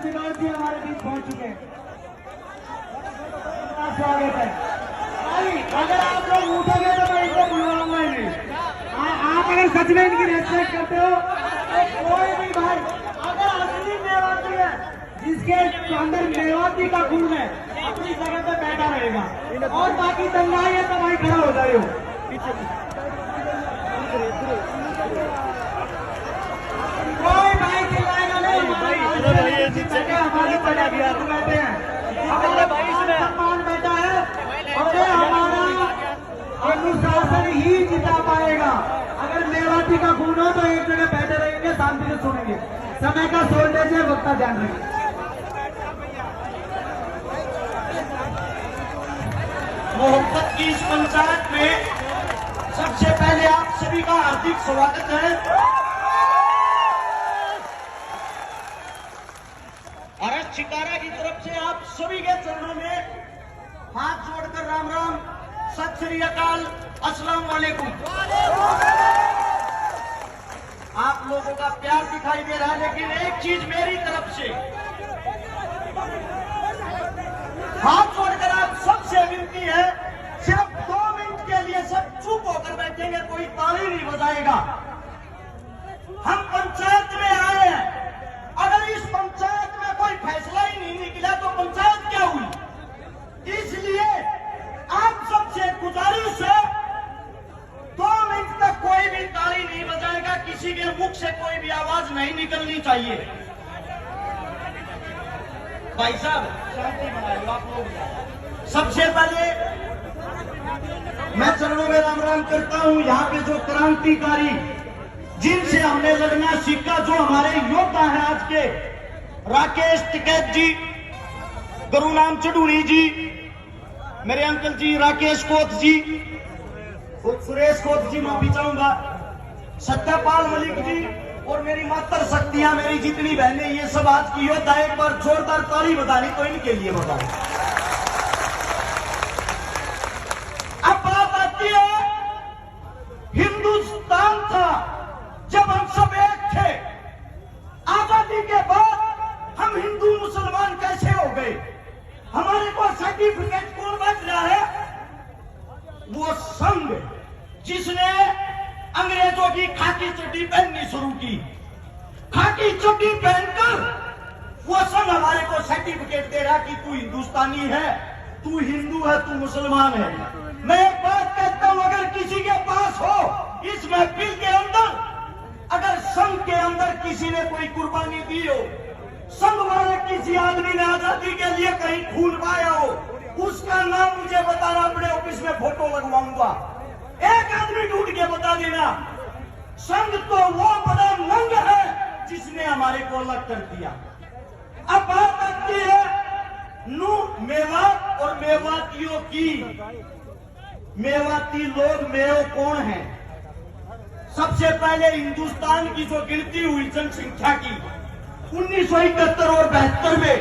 विनोद जी हमारे बीच पहुंच चुके हैं। स्वागत है भाई। अगर आप लोग उठोगे तो मैं इनको बुलवाऊंगा ही नहीं। आप अगर सच में इनकी रेस्पेक्ट करते हो तो कोई भी भाई अगर असली मेवाती है जिसके अंदर मेवाती का खून है अपनी जगह पे बैठा रहेगा और बाकी दंगाई है तो भाई खड़ा हो जाए हो। कोई भाई चिल्लाएगा नहीं। हमारे बैठे हैं हमारा सम्मान बैठा है और हमारा अनुशासन ही जिता पाएगा। अगर मेवाती का खून हो तो एक जगह बैठे रहेंगे, शांति से सुनेंगे। समय का शॉर्टेज है, वक्त ध्यान रखें। मोहब्बत की इस पंचायत में सबसे पहले आप सभी का हार्दिक स्वागत है। अरस शिकारा की तरफ से आप सभी के चरणों में हाथ जोड़कर राम राम, सत श्री अकाल, अस्सलाम वालेकुम। आप लोगों का प्यार दिखाई दे रहा है, लेकिन एक चीज मेरी तरफ से हाथ जोड़कर आप सबसे विनती है, सिर्फ 2 मिनट के लिए सब चुप होकर बैठेंगे, कोई ताली नहीं बजाएगा। हम पंचायत में आए हैं, अगर इस पंचायत में कोई फैसला ही नहीं निकला तो पंचायत क्या हुई। इसलिए आप सबसे गुजारिश है, 2 मिनट तक कोई भी ताली नहीं बजाएगा, किसी के मुख से कोई भी आवाज नहीं निकलनी चाहिए। भाई साहब शांति बनाइए आप लोग। सबसे पहले मैं चरणों में राम राम करता हूं। यहाँ पे जो क्रांतिकारी जिनसे हमने लड़ना सीखा, जो हमारे योद्धा हैं आज के, राकेश टिकैत जी, गुरुनाम चढ़ूणी जी, मेरे अंकल जी राकेश कोत जी, सुरेश कोत जी, माफी चाहूंगा, सत्यपाल मलिक जी और मेरी मातर शक्तियां, मेरी जितनी बहनें, ये सब आज की योद्धा। एक बार जोरदार ताली बतानी तो इनके लिए बताओ। अब बात आती है, हिंदुस्तान था जब हम सब एक थे, आजादी के बाद हम हिंदू मुसलमान कैसे हो गए। हमारे को सर्टिफिकेट कौन बांट रहा है, वो संघ जिसने अंग्रेजों की खाकी चड्डी पहननी शुरू की। खाकी चड्डी पहनकर वो संघ हमारे को सर्टिफिकेट दे रहा कि तू हिंदुस्तानी है, तू हिंदू है, तू मुसलमान है। मैं एक बात कहता हूं, अगर किसी के पास हो इस महफिल के अंदर, अगर संघ के अंदर किसी ने कोई कुर्बानी दी हो, संघ वाले किसी आदमी ने आजादी के लिए कहीं खून पाया हो, उसका नाम मुझे बताना, अपने ऑफिस में फोटो लगवाऊंगा। एक आदमी ढूंढ के बता देना। संघ तो वो बड़ा नंग है जिसने हमारे को अलग कर दिया। अब बात आती है नू मेवात और मेवातियों की। मेवाती लोग मेव कौन है। सबसे पहले हिंदुस्तान की जो गिनती हुई जनसंख्या की 1971 और 72 में,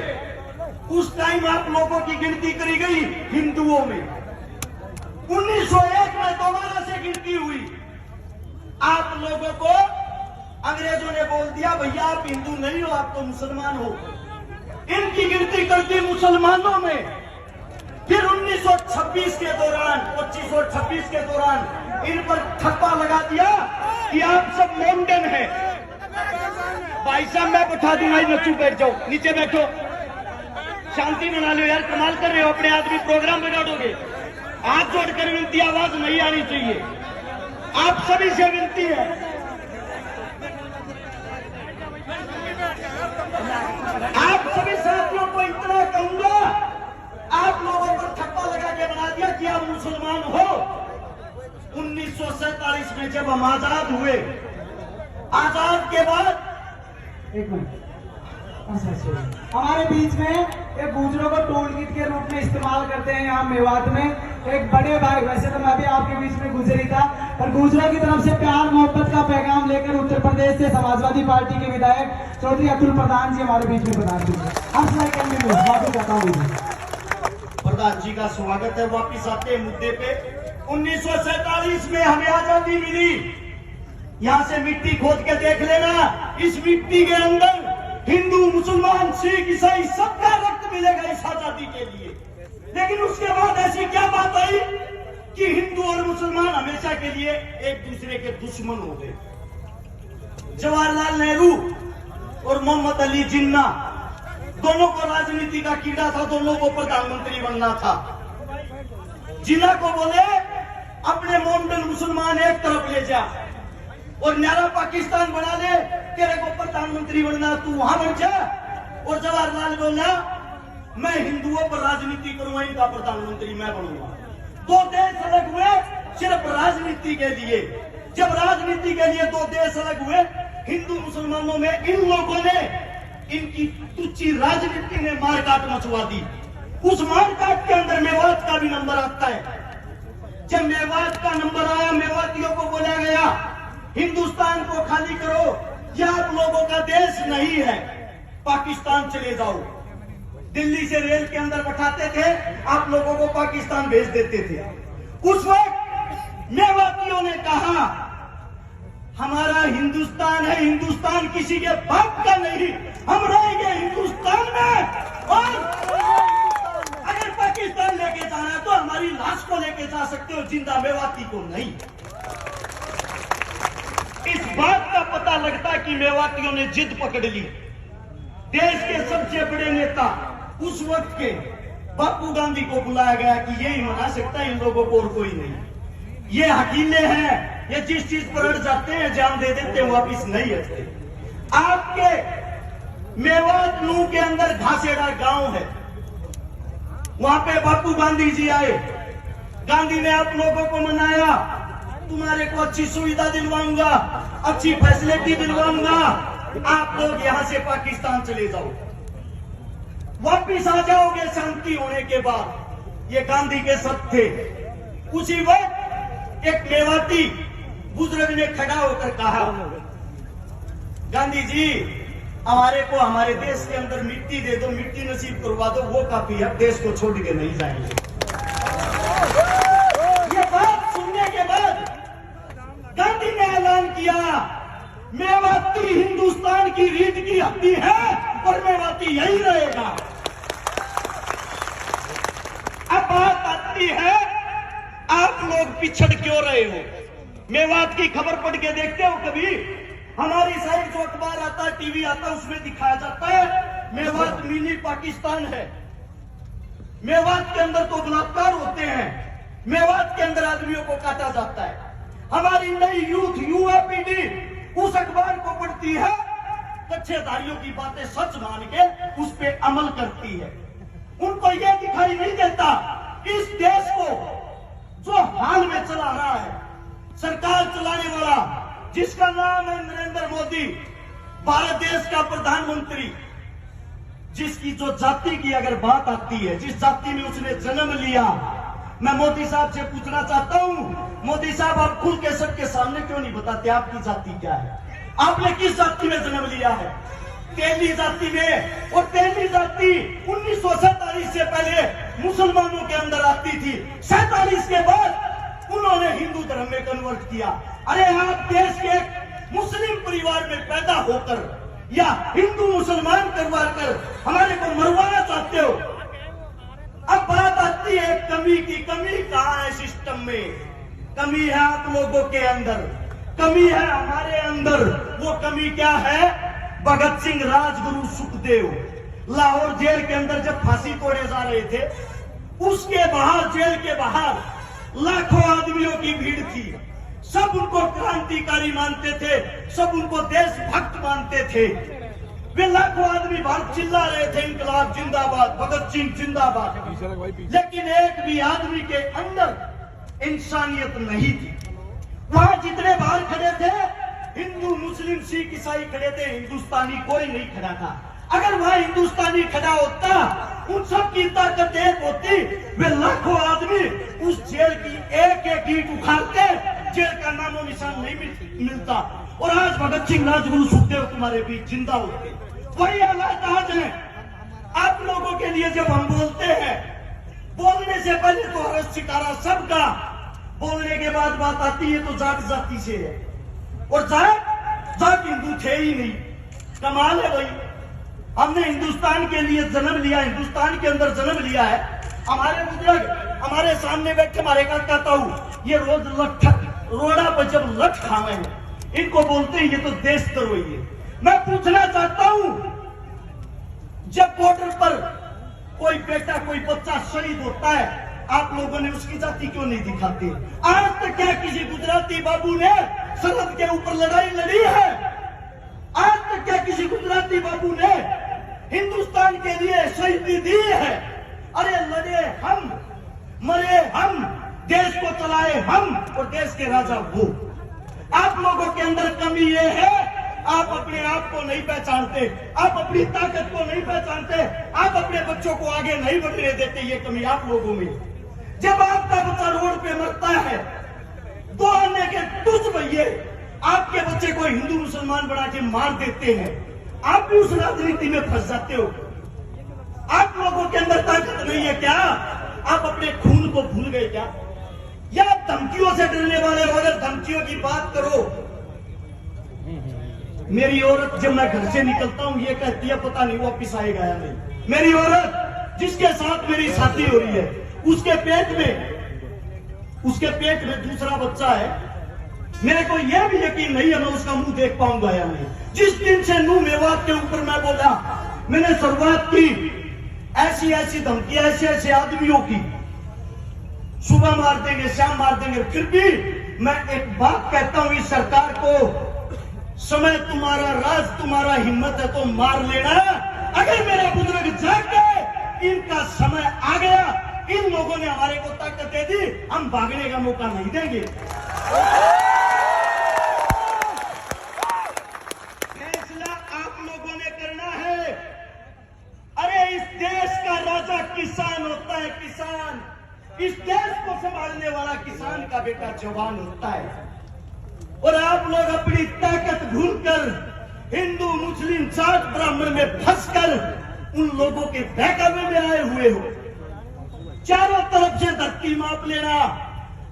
उस टाइम आप लोगों की गिनती करी गई हिंदुओं में। 1901 में दोबारा से गिनती हुई। आप लोगों को अंग्रेजों ने बोल दिया, भैया आप हिंदू नहीं हो, आप तो मुसलमान हो। इनकी गिनती कर दी मुसलमानों में। फिर 1926 के दौरान, 25 और 26 के दौरान इन पर ठप्पा लगा दिया कि आप सब मॉडर्न हैं। भाई साहब मैं बैठा दूंगा, नच्चू बैठ जाओ, नीचे बैठो, शांति बना लो यार, कमाल कर रहे हो, अपने आदमी प्रोग्राम बिगाड़ोगे। हाथ जोड़कर विनती, आवाज नहीं आनी चाहिए, आप सभी से विनती है। आप सभी साथियों को इतना कहूंगा, आप लोगों को ठप्पा लगा के बना दिया कि आप मुसलमान हो। 1947 में जब हम आजाद हुए, आजाद के बाद एक मिनट, हमारे बीच में एक गुजरों को टोल किट के रूप में इस्तेमाल करते हैं। यहाँ मेवात में एक बड़े भाई, वैसे तो मैं भी आपके बीच में गुजरी था, पर गुजरों की तरफ से प्यार मोहब्बत का पैगाम लेकर उत्तर प्रदेश से समाजवादी पार्टी के विधायक चौधरी अतुल प्रधान जी हमारे बीच में प्रधान जी, प्रधान जी का स्वागत है। वापिस आते हैं मुद्दे पे। 1947 में हमें आजादी मिली। यहाँ से मिट्टी खोद के देख लेना, इस मिट्टी के अंदर हिंदू मुसलमान सिख ईसाई सबका रक्त मिलेगा इस आजादी के लिए। लेकिन उसके बाद ऐसी क्या बात आई कि हिंदू और मुसलमान हमेशा के लिए एक दूसरे के दुश्मन हो गए। जवाहरलाल नेहरू और मोहम्मद अली जिन्ना दोनों को राजनीति का कीड़ा था, दोनों को प्रधानमंत्री बनना था। जिन्ना को बोले अपने मोमडन मुसलमान एक तरफ ले जा और न्यारा पाकिस्तान बना ले, तेरे को प्रधानमंत्री बनना, तू वहां बन जा। और जवाहरलाल बोला मैं हिंदुओं पर राजनीति करूंगा, इनका प्रधानमंत्री मैं बनूंगा। दो देश अलग हुए सिर्फ राजनीति के लिए। जब राजनीति के लिए दो देश अलग हुए, हिंदू मुसलमानों में इन लोगों ने इनकी तुच्ची राजनीति ने मारकाट मचवा दी। उस मारकाट के अंदर मेवात का भी नंबर आता है। जब मेवात का नंबर आया, मेवातियों को बोला गया हिंदुस्तान को खाली करो, यह आप लोगों का देश नहीं है, पाकिस्तान चले जाओ। दिल्ली से रेल के अंदर बैठाते थे, आप लोगों को पाकिस्तान भेज देते थे। उस वक्त मेवातियों ने कहा हमारा हिंदुस्तान है, हिंदुस्तान किसी के बाप का नहीं, हम रहेंगे हिंदुस्तान में। और अगर पाकिस्तान लेके जाना है तो हमारी लाश को लेके जा सकते हो, जिंदा मेवाती को नहीं। इस बात का पता लगता कि मेवातियों ने जिद पकड़ ली। देश के सबसे बड़े नेता उस वक्त के बापू गांधी को बुलाया गया कि यही मना सकता है इन लोगों को और कोई नहीं। ये हकीले हैं, ये जिस चीज पर अड़ जाते हैं जान दे देते हैं, वापिस नहीं हटते। आपके मेवात नू के अंदर घासेड़ा गांव है, वहां पे बापू गांधी जी आए। गांधी ने आप लोगों को मनाया, तुम्हारे को अच्छी सुविधा दिलवाऊंगा, अच्छी फैसिलिटी दिलवाऊंगा, आप लोग यहां से पाकिस्तान चले जाओ, वापिस आ जाओगे शांति होने के बाद। ये गांधी के शब्द थे। उसी वक्त एक मेवाती बुजुर्ग ने खड़ा होकर कहा गांधी जी हमारे को हमारे देश के अंदर मिट्टी दे दो, मिट्टी नसीब करवा दो, वो काफी है, देश को छोड़ के नहीं जाएंगे। ये बात सुनने के बाद गांधी ने ऐलान किया मेवाती हिंदुस्तान की रीढ़ की हड्डी है और मेवाती यही रहेगा। अब बात आती है आप लोग पिछड़ क्यों रहे हो? मेवात की खबर पढ़ के देखते हो कभी? हमारी साइड जो अखबार आता है, टीवी आता है, उसमें दिखाया जाता है मेवात मिनी पाकिस्तान है। मेवात के अंदर तो बलात्कार होते हैं, मेवात के अंदर आदमियों को काटा जाता है। हमारी नई यूथ युवा पीढ़ी उस अखबार को पढ़ती है, कच्छेधारियों की बातें सच मान के उस पे अमल करती है। उनको यह दिखाई नहीं देता इस देश को जो हाल में चला रहा है, सरकार चलाने वाला जिसका नाम है नरेंद्र मोदी, भारत देश का प्रधानमंत्री, जिसकी जो जाति की अगर बात आती है, जिस जाति में उसने जन्म लिया, मैं मोदी साहब से पूछना चाहता हूं, मोदी साहब आप खुल के सबके सामने क्यों नहीं बताते आपकी जाति क्या है? आपने किस जाति में जन्म लिया है? तेली जाति में। और तेली जाति 1947 से पहले मुसलमानों के अंदर आती थी, 47 के बाद उन्होंने हिंदू धर्म में कन्वर्ट किया। अरे आप देश के मुस्लिम परिवार में पैदा होकर या हिंदू मुसलमान करवा कर हमारे को मरवाना चाहते हो। अब बात आती है कमी की। कमी कहाँ है सिस्टम में? कमी है आप लोगों के अंदर, कमी है हमारे अंदर। वो कमी क्या है? भगत सिंह, राजगुरु, सुखदेव लाहौर जेल के अंदर जब फांसी तोड़े जा रहे थे, उसके बाहर, जेल के बाहर लाखों आदमियों की भीड़ थी। सब उनको क्रांतिकारी मानते थे, सब उनको देशभक्त मानते थे। वे लाखों आदमी बाहर चिल्ला रहे थे इंकलाब जिंदाबाद, भगत सिंह जिंदाबाद। लेकिन एक भी आदमी के अंदर इंसानियत नहीं थी। वहां जितने बाहर खड़े थे, हिंदू, मुस्लिम, सिख, ईसाई खड़े थे, हिंदुस्तानी कोई नहीं खड़ा था। अगर वहां हिंदुस्तानी खड़ा होता, उन सब की ताकत एक होती, वे लाखों आदमी उस जेल की एक एक ईंट उखाड़ते, जेल का नामो निशान नहीं मिलता। और आज भगत सिंह, राजगुरु, सुखदेव तुम्हारे बीच जिंदा होते। वही हालात आज है आप लोगों के लिए। जब हम बोलते हैं, बोलने से पहले तो हर्ष शिकारा सबका, बोलने के बाद बात आती है तो जात जाति से है। और जात हिंदू थे ही नहीं। कमाल है भाई, हमने हिंदुस्तान के लिए जन्म लिया, हिंदुस्तान के अंदर जन्म लिया है। हमारे बुजुर्ग हमारे सामने बैठे, हमारे काका ताऊ, ये रोज लठ रोड़ा पर जब लठ खावे इनको बोलते हैं ये तो देशद्रोही है। मैं पूछना चाहता हूं, जब बॉर्डर पर कोई बेटा कोई बच्चा शहीद होता है, आप लोगों ने उसकी जाति क्यों नहीं दिखाते? आज तक क्या किसी गुजराती बाबू ने सरहद के ऊपर लड़ाई लड़ी है? आज तक क्या किसी गुजराती बाबू ने हिंदुस्तान के लिए शहीदी दी है? अरे लड़े हम, मरे हम, देश को चलाए हम और देश के राजा वो। आप लोगों के अंदर कमी ये है, आप अपने आप को नहीं पहचानते, आप अपनी ताकत को नहीं पहचानते, आप अपने बच्चों को आगे नहीं बढ़ने देते। ये कमी आप लोगों में। जब आपका बच्चा रोड पे मरता है, 2 आने के तुझ भैये आपके बच्चे को हिंदू मुसलमान बना के मार देते हैं, आप भी उस राजनीति में फंस जाते हो। आप लोगों के अंदर ताकत नहीं है क्या? आप अपने खून को भूल गए क्या? या आप धमकियों से डरने वाले हो? अगर धमकियों की बात करो, मेरी औरत जब मैं घर से निकलता हूं ये कहती है पता नहीं वापिस आएगा या नहीं। मेरी औरत जिसके साथ मेरी शादी हो रही है, उसके पेट में दूसरा बच्चा है, मेरे को यह भी यकीन नहीं है मैं उसका मुंह देख पाऊंगा या नहीं। जिस दिन से नूह मेवात के ऊपर मैं बोला, मैंने शुरुआत की, ऐसी ऐसी धमकियां ऐसे ऐसे आदमियों की, सुबह मार देंगे शाम मार देंगे, फिर भी मैं एक बात कहता हूं इस सरकार को, समय तुम्हारा, राज तुम्हारा, हिम्मत है तो मार लेना। अगर मेरे बुजुर्ग जाग गए, इनका समय आ गया, इन लोगों ने हमारे को ताकत दे दी, हम भागने का मौका नहीं देंगे। फैसला आप लोगों ने करना है। अरे इस देश का राजा किसान होता है, किसान। इस देश को संभालने वाला किसान का बेटा जवान होता है। और आप लोग अपनी ताकत भूलकर हिंदू मुस्लिम जाट ब्राह्मण में फंसकर उन लोगों के बहकावे में आए हुए हो। चारों तरफ से धरती माप लेना,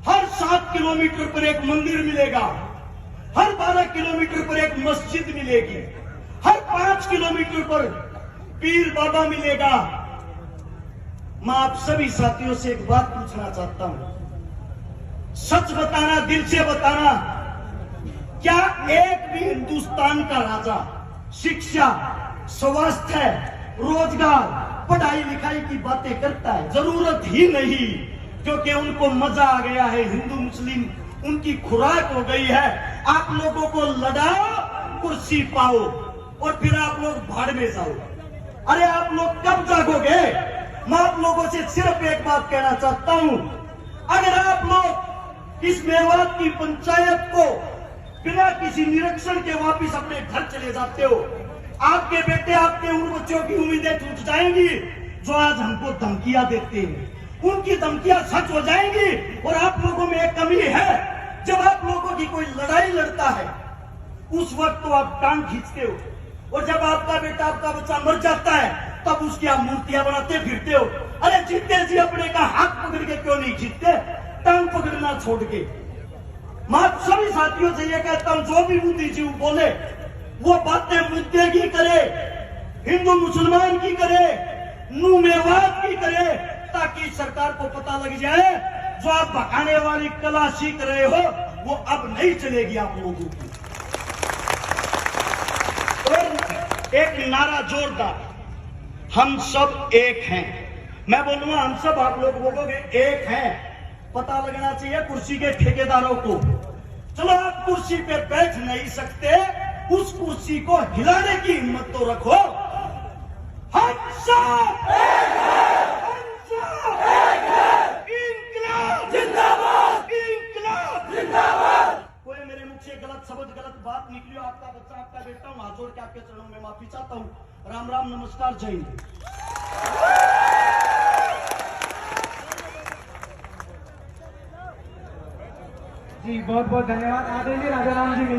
हर 7 किलोमीटर पर एक मंदिर मिलेगा, हर 12 किलोमीटर पर एक मस्जिद मिलेगी, हर 5 किलोमीटर पर पीर बाबा मिलेगा। मैं आप सभी साथियों से एक बात पूछना चाहता हूं, सच बताना, दिल से बताना, क्या एक भी हिंदुस्तान का राजा शिक्षा, स्वास्थ्य, रोजगार, पढ़ाई लिखाई की बातें करता है? जरूरत ही नहीं, क्योंकि उनको मजा आ गया है। हिंदू मुस्लिम उनकी खुराक हो गई है। आप लोगों को लड़ाओ, कुर्सी पाओ और फिर आप लोग भाड़ में जाओ। अरे आप लोग कब जागोगे? मैं आप लोगों से सिर्फ एक बात कहना चाहता हूं, अगर आप लोग इस मेवात की पंचायत को बिना किसी निरीक्षण के वापिस अपने घर चले जाते हो, आपके बेटे, आपके उन बच्चों की उम्मीदें टूट जाएंगी जो आज हमको धमकियां देते हैं। उनकी धमकियां सच हो जाएंगी। और आप लोगों में एक कमी है, जब आप लोगों की कोई लड़ाई लड़ता है उस वक्त तो आप टांग खींचते हो, और जब आपका बेटा, आपका बच्चा मर जाता है तब उसकी आप मूर्तियां बनाते फिरते हो। अरे जीते जी अपने का हाथ पकड़ के क्यों नहीं जीतते, टांग पकड़ना छोड़ के? मैं सभी साथियों से ये कहता हूं, जो भी बुद्धिजीवी बोले वो बातें मुद्दे की करे, हिंदू मुसलमान की करे, नूह मेवात की करे, ताकि सरकार को पता लग जाए जो आप भगाने वाली कला सीख रहे हो वो अब नहीं चलेगी आप लोगों की। और एक नारा जोरदार, हम सब एक हैं। मैं बोलूंगा हम सब, आप लोग बोलोगे एक हैं। पता लगना चाहिए कुर्सी के ठेकेदारों को। चलो आप कुर्सी पे बैठ नहीं सकते, उस कुर्सी को हिलाने की हिम्मत तो रखो। हम सब एक हैं, हम सब एक हैं। इंकलाब जिंदाबाद, इंकलाब जिंदाबाद। कोई मेरे मुख से गलत शब्द, गलत बात निकली हो, आपका बच्चा, आपका बेटा हूं, हाथ जोड़ के आपके चरणों में माफी चाहता हूं। राम राम, नमस्कार, जय हिंद। जी बहुत बहुत धन्यवाद। आदरणीय राजा राम जी।